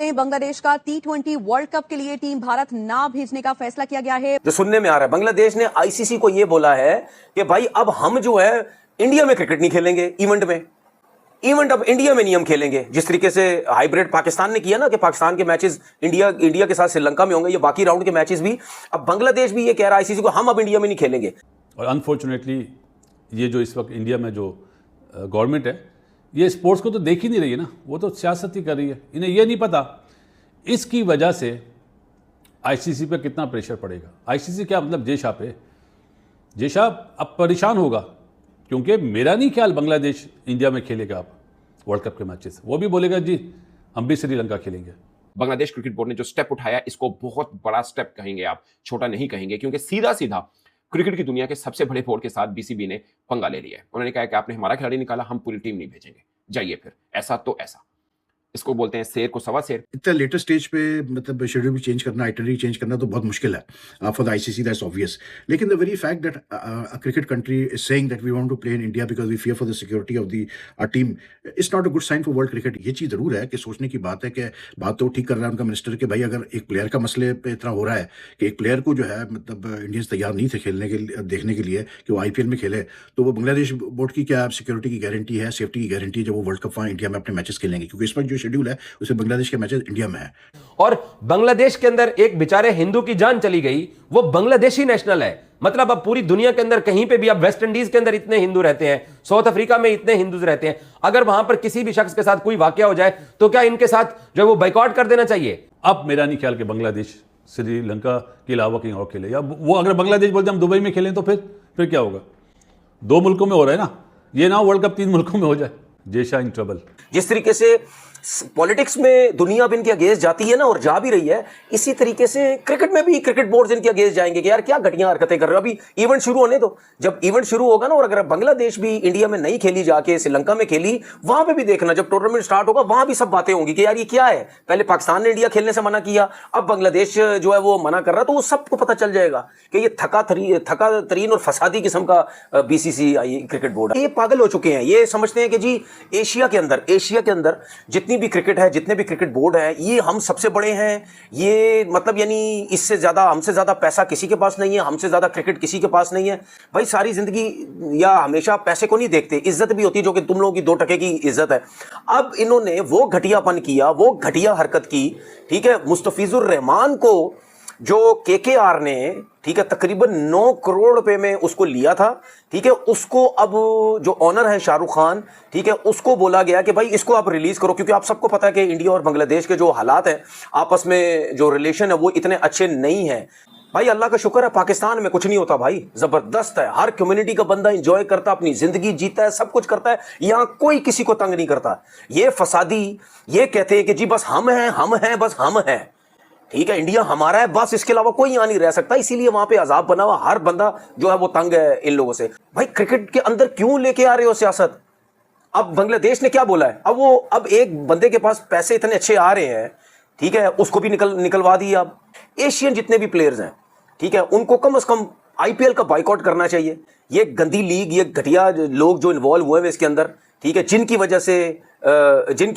में बांग्लादेश का T20 world cup के लिए टीम भारत ना भेजने का फैसला किया गया है। जो सुनने में आ रहा है, बांग्लादेश ने आईसीसी को यह बोला है कि भाई अब हम जो है इंडिया में क्रिकेट नहीं खेलेंगे, इवेंट अब इंडिया में नहीं हम खेलेंगे। जिस तरीके से हाइब्रिड पाकिस्तान ने किया ना कि पाकिस्तान के मैचेस इंडिया के साथ श्रीलंका में होंगे, ये बाकी राउंड के मैचेस भी, अब बांग्लादेश भी ये कह रहा है आईसीसी को हम अब इंडिया में नहीं खेलेंगे। और अनफॉर्चुनेटली ये जो इस वक्त इंडिया में जो गवर्नमेंट है ये स्पोर्ट्स को तो देख ही नहीं रही है ना, वो तो सियासत ही कर रही है। इन्हें ये नहीं पता इसकी वजह से आईसीसी पे कितना प्रेशर पड़ेगा। आईसीसी क्या मतलब जेशा पे, जेशा अब परेशान होगा क्योंकि मेरा नहीं ख्याल बांग्लादेश इंडिया में खेलेगा अब वर्ल्ड कप के मैचेस। वो भी बोलेगा जी हम भी श्रीलंका खेलेंगे। बांग्लादेश क्रिकेट बोर्ड ने जो स्टेप उठाया इसको बहुत बड़ा स्टेप कहेंगे आप, छोटा नहीं कहेंगे, क्योंकि सीधा सीधा क्रिकेट की दुनिया के सबसे बड़े बोर्ड के साथ बीसीबी ने पंगा ले लिया है। उन्होंने कहा कि आपने हमारा खिलाड़ी निकाला, हम पूरी टीम नहीं भेजेंगे, जाइए फिर, ऐसा तो ऐसा। इसको बोलते हैं शेर को सवा शेर। इतना लेटर स्टेज पे मतलब शेड्यूल भी चेंज करना, आइटनरी चेंज करना तो बहुत मुश्किल है for the ICC, that's obvious. लेकिन the very fact that a cricket country is saying that we want to play in India because we fear for the security of the team is not a good sign for world cricket. ये चीज़ जरूर है कि सोचने की बात है कि बात तो ठीक कर रहा है उनका मिनिस्टर कि भाई अगर एक प्लेयर का मसले पे इतना हो रहा है कि एक प्लेयर को जो है मतलब इंडियंस तैयार नहीं थे खेलने के लिए, देखने के लिए कि वो आईपीएल में खेले, तो वो बांग्लादेश बोर्ड की क्या सिक्योरिटी की गारंटी है, सेफ्टी की गारंटी है जब वो वर्ल्ड कप वहाँ इंडिया में अपने मैचेस खेलेंगे? क्योंकि इस वक्त जो शेड्यूल है उसमें बांग्लादेश के मैचेस इंडिया में है। और बांग्लादेश के अंदर एक बेचारे हिंदू की जान चली गई, वो बांग्लादेशी नेशनल है। मतलब अब पूरी दुनिया के अंदर कहीं पे भी, अब वेस्ट इंडीज के अंदर इतने हिंदू रहते हैं, साउथ अफ्रीका में इतने हिंदू रहते हैं, अगर वहां पर किसी भी शख्स के साथ कोई वाकया हो जाए तो क्या इनके साथ जो है वो बाइकआउट कर देना चाहिए? अब मेरा नहीं ख्याल कि बांग्लादेश श्रीलंका के अलावा कहीं और खेले, या वो अगर बांग्लादेश बोलते हम दुबई में खेलें तो फिर क्या होगा? 2 मुल्कों में हो रहा है ना, ये ना वर्ल्ड कप 3 मुल्कों में हो जाए। जेशा इन ट्रबल। जिस तरीके से पॉलिटिक्स में दुनिया अब इनके अगेंस्ट जाती है ना, और जा भी रही है, इसी तरीके से क्रिकेट में भी क्रिकेट बोर्ड इनके अगेंस्ट जाएंगे कि यार क्या घटिया हरकतें कर रहे हो। अभी इवेंट शुरू होने दो, जब इवेंट शुरू होगा ना, और अगर बांग्लादेश भी इंडिया में नहीं खेली जाके श्रीलंका में खेली, वहां पे भी देखना जब टूर्नामेंट स्टार्ट होगा वहां भी सब बातें होंगी कि यार ये क्या है, पहले पाकिस्तान ने इंडिया खेलने से मना किया, अब बांग्लादेश जो है वो मना कर रहा है, तो वो सबको पता चल जाएगा कि ये थका तरीन और फसादी किस्म का बीसीसीआई क्रिकेट बोर्ड है। ये पागल हो चुके हैं, ये समझते हैं कि जी एशिया के अंदर जितनी भी क्रिकेट है, जितने भी क्रिकेट बोर्ड है, ये हम सबसे बड़े हैं। ये मतलब यानी इससे ज्यादा, हमसे ज्यादा पैसा किसी के पास नहीं है, हमसे ज्यादा क्रिकेट किसी के पास नहीं है। भाई सारी जिंदगी या हमेशा पैसे को नहीं देखते, इज्जत भी होती है, जो कि तुम लोगों की 2 टके की इज्जत है। अब इन्होंने वो घटियापन किया, वो घटिया हरकत की, ठीक है। मुस्तफिजुर रहमान को जो केकेआर ने, ठीक है, तकरीबन 9 करोड़ रुपए में उसको लिया था, ठीक है, उसको अब जो ऑनर है शाहरुख खान, ठीक है, उसको बोला गया कि भाई इसको आप रिलीज करो, क्योंकि आप सबको पता है कि इंडिया और बांग्लादेश के जो हालात हैं, आपस में जो रिलेशन है वो इतने अच्छे नहीं है। भाई अल्लाह का शुक्र है पाकिस्तान में कुछ नहीं होता भाई, जबरदस्त है, हर कम्युनिटी का बंदा एंजॉय करता, अपनी जिंदगी जीता है, सब कुछ करता है, यहां कोई किसी को तंग नहीं करता। ये फसादी ये कहते हैं कि जी बस हम हैं बस हम हैं, ठीक है, इंडिया हमारा है बस, इसके अलावा कोई यहां नहीं रह सकता। इसीलिए वहां पे अजाब बना हुआ, हर बंदा जो है वो तंग है इन लोगों से। भाई क्रिकेट के अंदर क्यों लेके आ रहे हो सियासत? अब बांग्लादेश ने क्या बोला है, अब एक बंदे के पास पैसे इतने अच्छे आ रहे हैं, ठीक है, उसको भी निकलवा दिए। अब एशियन जितने भी प्लेयर्स हैं, ठीक है, उनको कम से कम आईपीएल का बाइकआउट करना चाहिए। ये गंदी लीग, ये घटिया लोग जो इन्वॉल्व हुए हैं इसके अंदर, ठीक है, जिनकी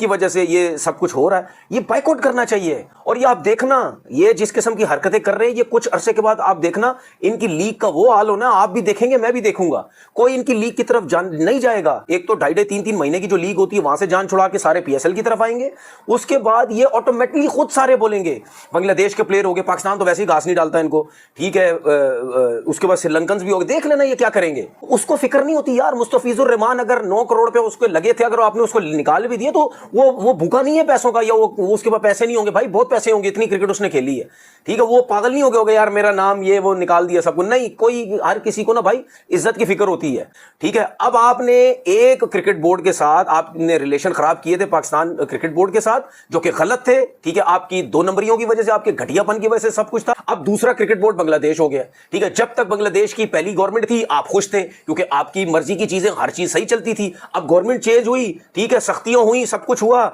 वजह से ये सब कुछ हो रहा है, ये बाइकआउट करना चाहिए। और ये आप देखना, ये जिस किस्म की हरकतें कर रहे हैं, ये कुछ अरसे के बाद आप देखना इनकी लीग का वो हाल होना, आप भी देखेंगे, मैं भी देखूंगा, कोई इनकी लीग की तरफ जान नहीं जाएगा। एक तो 2.5-3 महीने की जो लीग होती है वहां से जान छुड़ा के सारे पीएसएल की तरफ आएंगे, उसके बाद ये ऑटोमेटिकली खुद सारे बोलेंगे। बांग्लादेश के प्लेयर हो गए, पाकिस्तान तो वैसे ही घास नहीं डालता इनको, ठीक है, उसके बाद श्रीलंकन भी हो गए, देख लेना ये क्या करेंगे, उसको फिक्र नहीं होती यार। मुस्तफिजुर रहमान अगर 9 करोड़ रुपए उसको लगे थे, अगर आपने उसको निकाल भी दिए तो वो भूखा नहीं है पैसों का, या वो उसके पास पैसे नहीं होंगे, भाई बहुत पैसे होंगे, इतनी क्रिकेट उसने खेली है, ठीक है, वो पागल नहीं हो गया यार मेरा नाम ये वो निकाल दिया सबको, नहीं, कोई हर किसी को ना भाई इज्जत की फिक्र होती है, ठीक है। अब आपने एक क्रिकेट बोर्ड के साथ आपने रिलेशन खराब किए थे पाकिस्तान क्रिकेट बोर्ड के साथ, जो कि गलत थे, ठीक है, आपकी 2 नंबरियों की वजह से, आपके घटियापन की वजह से सब कुछ था। अब दूसरा क्रिकेट बोर्ड बांग्लादेश हो गया, ठीक है। जब तक बांग्लादेश की पहली गवर्नमेंट थी आप खुश थे, क्योंकि आपकी मर्जी की चीजें, हर चीज सही चलती थी। अब गवर्नमेंट चेंज हुई, ठीक है, सख्तियां हुई, सब कुछ हुआ,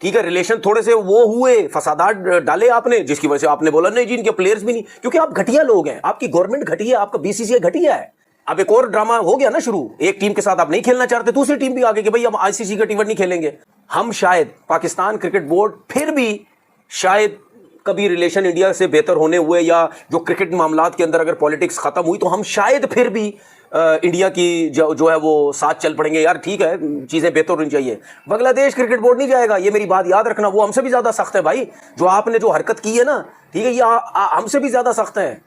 ठीक है, रिलेशन थोड़े से वो हुए, फसादात डाले आपने, जिसकी वजह से आपने बोला नहीं जी इनके प्लेयर्स भी नहीं, क्योंकि आप घटिया लोग हैं, आपकी गवर्नमेंट घटिया, आपका बीसीसीआई घटिया है। अब एक और ड्रामा हो गया ना शुरू, एक टीम के साथ आप नहीं खेलना चाहते, दूसरी टीम भी आ गई कि भाई हम आईसीसी का टीम नहीं खेलेंगे। हम शायद पाकिस्तान क्रिकेट बोर्ड फिर भी शायद कभी रिलेशन इंडिया से बेहतर होने हुए, या जो क्रिकेट मामलात के अंदर अगर पॉलिटिक्स खत्म हुई तो हम शायद फिर भी इंडिया की जो है वो साथ चल पड़ेंगे। यार ठीक है, चीज़ें बेहतर होनी चाहिए। बांग्लादेश क्रिकेट बोर्ड नहीं जाएगा, ये मेरी बात याद रखना। वो हमसे भी ज़्यादा सख्त है भाई, जो आपने जो हरकत की है ना, ठीक है, ये हमसे भी ज़्यादा सख्त है।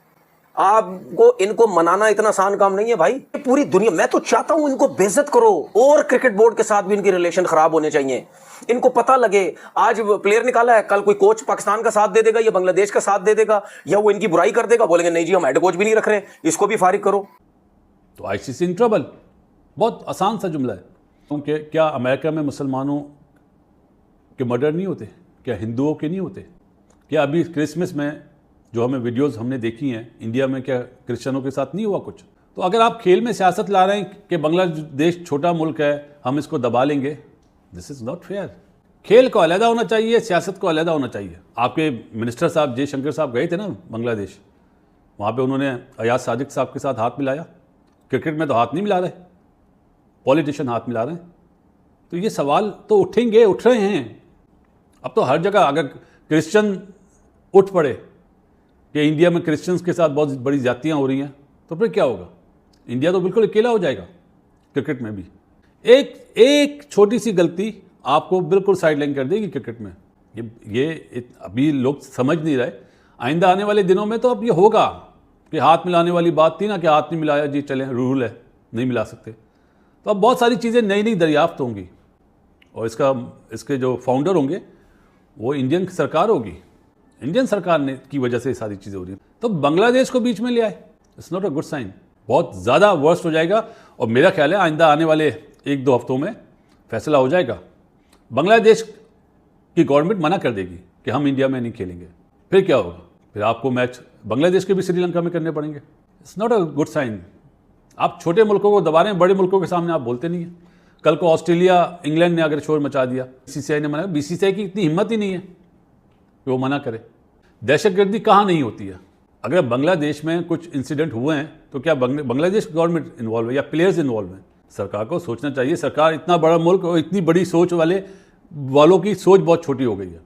आपको इनको मनाना इतना आसान काम नहीं है भाई। पूरी दुनिया, मैं तो चाहता हूं इनको बेइज्जत करो, और क्रिकेट बोर्ड के साथ भी इनके रिलेशन खराब होने चाहिए। इनको पता लगे, आज प्लेयर निकाला है, कल कोई कोच पाकिस्तान का साथ दे देगा या बांग्लादेश का साथ दे देगा, या वो इनकी बुराई कर देगा, बोलेंगे नहीं जी हम हेड कोच भी नहीं रख रहे, इसको भी फारिग करो। तो आईसीसी इन ट्रबल। बहुत आसान सा जुमला है। क्योंकि क्या अमेरिका में मुसलमानों के मर्डर नहीं होते? क्या हिंदुओं के नहीं होते? क्या अभी क्रिसमस में जो हमें वीडियोस हमने देखी हैं, इंडिया में क्या क्रिश्चियनों के साथ नहीं हुआ कुछ? तो अगर आप खेल में सियासत ला रहे हैं कि बांग्लादेश छोटा मुल्क है, हम इसको दबा लेंगे, दिस इज़ नॉट फेयर। खेल को अलहदा होना चाहिए, सियासत को अलहदा होना चाहिए। आपके मिनिस्टर साहब जयशंकर साहब गए थे ना बांग्लादेश, वहाँ पे उन्होंने अयाज सादिक साहब के साथ हाथ मिलाया। क्रिकेट में तो हाथ नहीं मिला रहे, पॉलिटिशियन हाथ मिला रहे हैं। तो ये सवाल तो उठेंगे, उठ रहे हैं। अब तो हर जगह अगर क्रिश्चियन उठ पड़े कि इंडिया में क्रिश्चियंस के साथ बहुत बड़ी जातियाँ हो रही हैं, तो फिर क्या होगा? इंडिया तो बिल्कुल अकेला हो जाएगा क्रिकेट में भी। एक छोटी सी गलती आपको बिल्कुल साइडलाइन कर देगी क्रिकेट में। ये अभी लोग समझ नहीं रहे। आइंदा आने वाले दिनों में तो अब ये होगा कि हाथ मिलाने वाली बात थी ना, कि हाथ नहीं मिलाया जी चलें, रूल है, नहीं मिला सकते। तो अब बहुत सारी चीज़ें नई नई दरियाफ्त होंगी, और इसके जो फाउंडर होंगे वो इंडियन सरकार होगी। इंडियन सरकार ने की वजह से ये सारी चीज़ें हो रही हैं। तो बांग्लादेश को बीच में ले आए, it's not a good sign. बहुत ज़्यादा वर्स्ट हो जाएगा, और मेरा ख्याल है आइंदा आने वाले 1-2 हफ्तों में फैसला हो जाएगा। बांग्लादेश की गवर्नमेंट मना कर देगी कि हम इंडिया में नहीं खेलेंगे, फिर क्या होगा? फिर आपको मैच बांग्लादेश के भी श्रीलंका में करने पड़ेंगे। It's not a good sign. आप छोटे मुल्कों को दबा रहे हैं, बड़े मुल्कों के सामने आप बोलते नहीं हैं। कल को ऑस्ट्रेलिया, इंग्लैंड ने अगर शोर मचा दिया, बीसीसीआई ने मना, बीसीसीआई की इतनी हिम्मत ही नहीं है कि वो मना करे। दहशतगर्दी कहाँ नहीं होती है? अगर बांग्लादेश में कुछ इंसिडेंट हुए हैं तो क्या बांग्लादेश गवर्नमेंट इन्वॉल्व है या प्लेयर्स इन्वॉल्व हैं? सरकार को सोचना चाहिए। सरकार इतना बड़ा मुल्क और इतनी बड़ी सोच वालों की सोच बहुत छोटी हो गई है।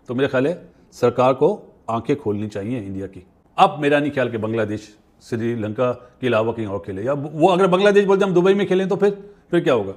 तो मेरा ख्याल है सरकार को आंखें खोलनी चाहिए इंडिया की। अब मेरा नहीं ख्याल कि बांग्लादेश श्रीलंका के अलावा कहीं और खेले, या वो अगर बांग्लादेश बोलते हम दुबई में खेलें तो फिर क्या होगा?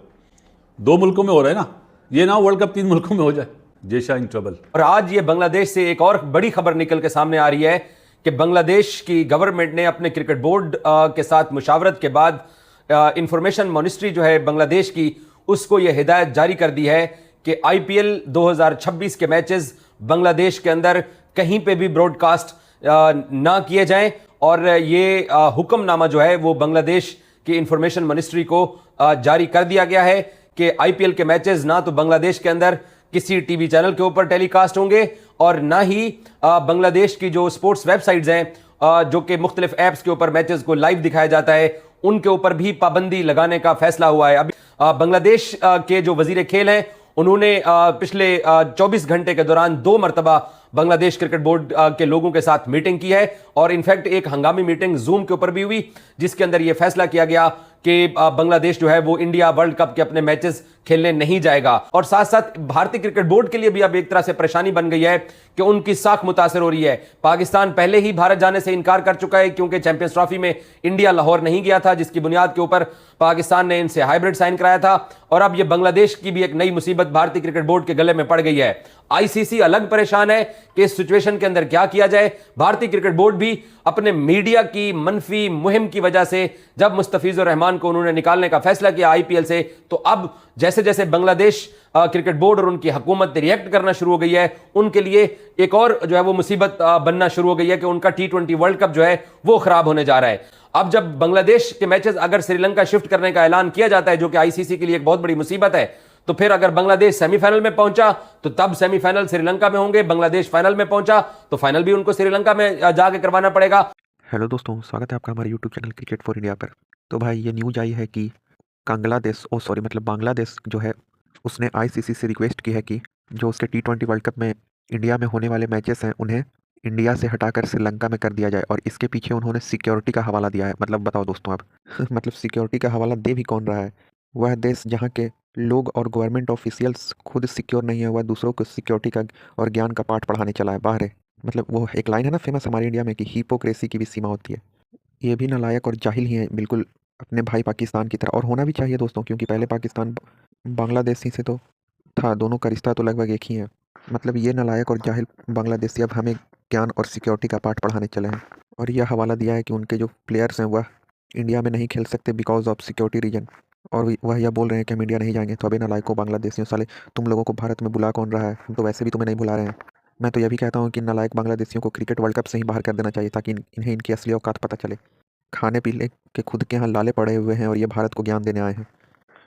2 मुल्कों में हो रहा है ना, ये ना वर्ल्ड कप 3 मुल्कों में हो जाए। जेशा इन ट्रबल। और आज ये बांग्लादेश से एक और बड़ी खबर निकल के सामने आ रही है कि बांग्लादेश की गवर्नमेंट ने अपने क्रिकेट बोर्ड के साथ मुशावरत के बाद इंफॉर्मेशन मिनिस्ट्री जो है बांग्लादेश की, उसको यह हिदायत जारी कर दी है कि आईपीएल 2026 के मैचेस बांग्लादेश के अंदर कहीं पे भी ब्रॉडकास्ट ना किए जाएं। और ये हुक्मनामा जो है वो बांग्लादेश की इंफॉर्मेशन मिनिस्ट्री को जारी कर दिया गया है कि आईपीएल के मैचेस ना तो बांग्लादेश के अंदर किसी टीवी चैनल के ऊपर टेलीकास्ट होंगे, और ना ही बांग्लादेश की जो स्पोर्ट्स वेबसाइट्स हैं जो कि मुख्तलिफ ऐप्स के ऊपर मैचेस को लाइव दिखाया जाता है, उनके ऊपर भी पाबंदी लगाने का फैसला हुआ है। अभी बांग्लादेश के जो वजीर खेल हैं, उन्होंने पिछले 24 घंटे के दौरान 2 मरतबा बांग्लादेश क्रिकेट बोर्ड के लोगों के साथ मीटिंग की है, और इनफैक्ट एक हंगामी मीटिंग जूम के ऊपर भी हुई, जिसके अंदर यह फैसला किया गया कि बांग्लादेश जो है वो इंडिया वर्ल्ड कप के अपने मैचेस खेलने नहीं जाएगा। और साथ साथ भारतीय क्रिकेट बोर्ड के लिए भी अब एक तरह से परेशानी बन गई है कि उनकी साख मुतासर हो रही है। पाकिस्तान पहले ही भारत जाने से इनकार कर चुका है, क्योंकि चैंपियंस ट्रॉफी में इंडिया लाहौर नहीं गया था, जिसकी बुनियाद के ऊपर पाकिस्तान ने इनसे हाइब्रिड साइन कराया था। और अब यह बांग्लादेश की भी एक नई मुसीबत भारतीय क्रिकेट बोर्ड के गले में पड़ गई है। आईसीसी अलग परेशान है कि इस सिचुएशन के अंदर क्या किया जाए। भारतीय क्रिकेट बोर्ड भी अपने मीडिया की मनफी मुहिम की वजह से, जब मुस्तफिजुर रहमान को उन्होंने निकालने का फैसला किया आईपीएल से, तो अब जैसे जैसे बांग्लादेश क्रिकेट बोर्ड और उनकी हुकूमत रिएक्ट करना शुरू हो गई है, उनके लिए एक और जो है वो मुसीबत बनना शुरू हो गई है कि उनका T20 वर्ल्ड कप जो है वो खराब होने जा रहा है। अब जब बांग्लादेश के मैचेस अगर श्रीलंका शिफ्ट करने का ऐलान किया जाता है, जो कि आईसीसी के लिए एक बहुत बड़ी मुसीबत है, तो फिर अगर बांग्लादेश सेमीफाइनल में पहुंचा तो तब सेमीफाइनल श्रीलंका में होंगे, बांग्लादेश फाइनल में पहुंचा तो फाइनल भी उनको श्रीलंका में जाके करवाना पड़ेगा। हेलो दोस्तों, स्वागत है आपका हमारे YouTube channel cricket for India पर। तो भाई ये न्यूज आई है कि बांग्लादेश जो है उसने आईसीसी से रिक्वेस्ट की है कि जो उसके T20 वर्ल्ड कप में इंडिया में होने वाले मैचेस हैं उन्हें इंडिया से हटाकर श्रीलंका में कर दिया जाए। और इसके पीछे उन्होंने सिक्योरिटी का हवाला दिया है। मतलब बताओ दोस्तों आप मतलब सिक्योरिटी का हवाला दे भी कौन रहा है? वह देश जहाँ के लोग और गवर्नमेंट ऑफिशियल्स खुद सिक्योर नहीं है, हुआ दूसरों को सिक्योरिटी का और ज्ञान का पाठ पढ़ाने चला है बाहर है। मतलब वो एक लाइन है ना फेमस हमारे इंडिया में कि हिपोक्रेसी की भी सीमा होती है। ये भी नालायक और जाहिल ही है बिल्कुल अपने भाई पाकिस्तान की तरह, और होना भी चाहिए दोस्तों, क्योंकि पहले पाकिस्तान बांग्लादेशी से तो था, दोनों का रिश्ता तो लगभग एक ही है। मतलब ये नालायक और जाहिल बांग्लादेशी अब हमें ज्ञान और सिक्योरिटी का पाठ पढ़ाने चले हैं, और यह हवाला दिया है कि उनके जो प्लेयर्स हैं वह इंडिया में नहीं खेल सकते बिकॉज ऑफ सिक्योरिटी रीजन, और वह यह बोल रहे हैं कि हम इंडिया नहीं जाएंगे। तो अबे नालायकों बांग्लादेशियों, साले तुम लोगों को भारत में बुला कौन रहा है, हम तो वैसे भी तुम्हें नहीं बुला रहे हैं। मैं तो यह भी कहता हूँ कि नालायक बांग्लादेशियों को क्रिकेट वर्ल्ड कप से ही बाहर कर देना चाहिए, ताकि इन्हें इनकी असली औकात पता चले। खाने पीने के खुद के यहाँ लाले पड़े हुए हैं और ये भारत को ज्ञान देने आए हैं।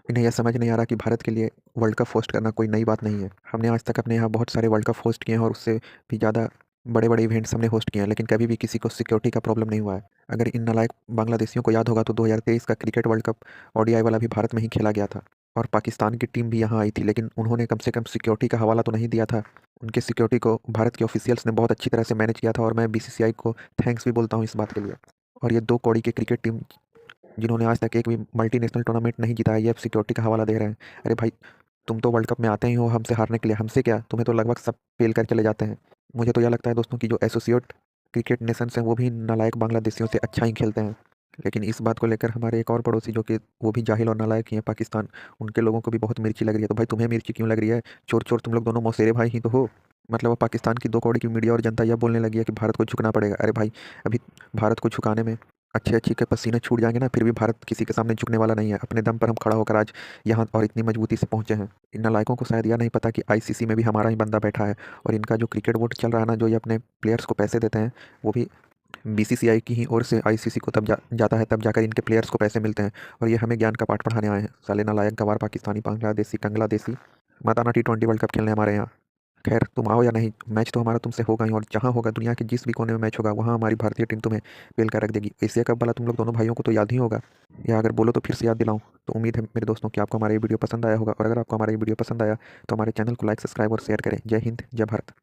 इन्हें यह समझ नहीं आ रहा कि भारत के लिए वर्ल्ड कप होस्ट करना कोई नई बात नहीं है। हमने आज तक अपने यहाँ बहुत सारे वर्ल्ड कप होस्ट किए हैं और उससे भी ज़्यादा बड़े बड़े इवेंट्स हमने होस्ट किए हैं, लेकिन कभी भी किसी को सिक्योरिटी का प्रॉब्लम नहीं हुआ है। अगर इन नालायक बांग्लादेशियों को याद होगा तो 2023 का क्रिकेट वर्ल्ड कप ODI वाला भी भारत में ही खेला गया था, और पाकिस्तान की टीम भी यहाँ आई थी, लेकिन उन्होंने कम से कम सिक्योरिटी का हवाला तो नहीं दिया था। उनके सिक्योरिटी को भारत के ऑफिशियल्स ने बहुत अच्छी तरह से मैनेज किया था, और मैं BCCI को थैंक्स भी बोलता हूँ इस बात के लिए। और ये 2 कौड़ी की क्रिकेट टीम जिन्होंने आज तक एक भी मल्टीनेशनल टूर्नामेंट नहीं जीता है, ये अब सिक्योरिटी का हवाला दे रहे हैं। अरे भाई, तुम तो वर्ल्ड कप में आते ही हो हमसे हारने के लिए, हमसे क्या, तुम्हें तो लगभग सब फेल कर चले जाते हैं। मुझे तो यह लगता है दोस्तों कि जो एसोसिएट क्रिकेट नेशंस हैं वो भी नालायक बांग्लादेशियों से अच्छा ही खेलते हैं। लेकिन इस बात को लेकर हमारे एक और पड़ोसी जो कि वो भी जाहिल और नालायक ही हैं, पाकिस्तान, उनके लोगों को भी बहुत मिर्ची लग रही है। तो भाई तुम्हें मिर्ची क्यों लग रही है? चोर चोर तुम लोग दोनों मौसेरे भाई ही तो हो। मतलब अब पाकिस्तान की 2 कौड़ी की मीडिया और जनता यह बोलने लगी है कि भारत को झुकना पड़ेगा। अरे भाई, अभी भारत को झुकाने में अच्छे अच्छे के पसीने छूट जाएंगे ना, फिर भी भारत किसी के सामने झुकने वाला नहीं है। अपने दम पर हम खड़ा होकर आज यहाँ और इतनी मजबूती से पहुँचे हैं। इन नालायकों को शायद यह नहीं पता कि ICC में भी हमारा ही बंदा बैठा है, और इनका जो क्रिकेट बोर्ड चल रहा है ना, जो ये अपने प्लेयर्स को पैसे देते हैं, वो भी BCCI की ही ओर से ICC को तब जाता है, तब जाकर इनके प्लेयर्स को पैसे मिलते हैं, और ये हमें ज्ञान का पाठ पढ़ाने आए हैं। साले नालायक गवार पाकिस्तानी बांग्लादेशी कंगलादेशी, मत आना T20 वर्ल्ड कप खेलने हमारे यहाँ। खैर तुम आओ या नहीं, मैच तो हमारा तुमसे होगा ही, और जहाँ होगा दुनिया के जिस भी कोने में मैच होगा वहाँ हमारी भारतीय टीम तुम्हें पेल कर रख देगी। एशिया कप वाला तुम लोग दोनों भाइयों को तो याद ही होगा, या अगर बोलो तो फिर से याद दिलाऊं। तो उम्मीद है मेरे दोस्तों कि आपको हमारा ये वीडियो पसंद आया होगा, और अगर आपको हमारा ये वीडियो पसंद आया तो हमारे चैनल को लाइक, सब्सक्राइब और शेयर करें। जय हिंद, जय भारत।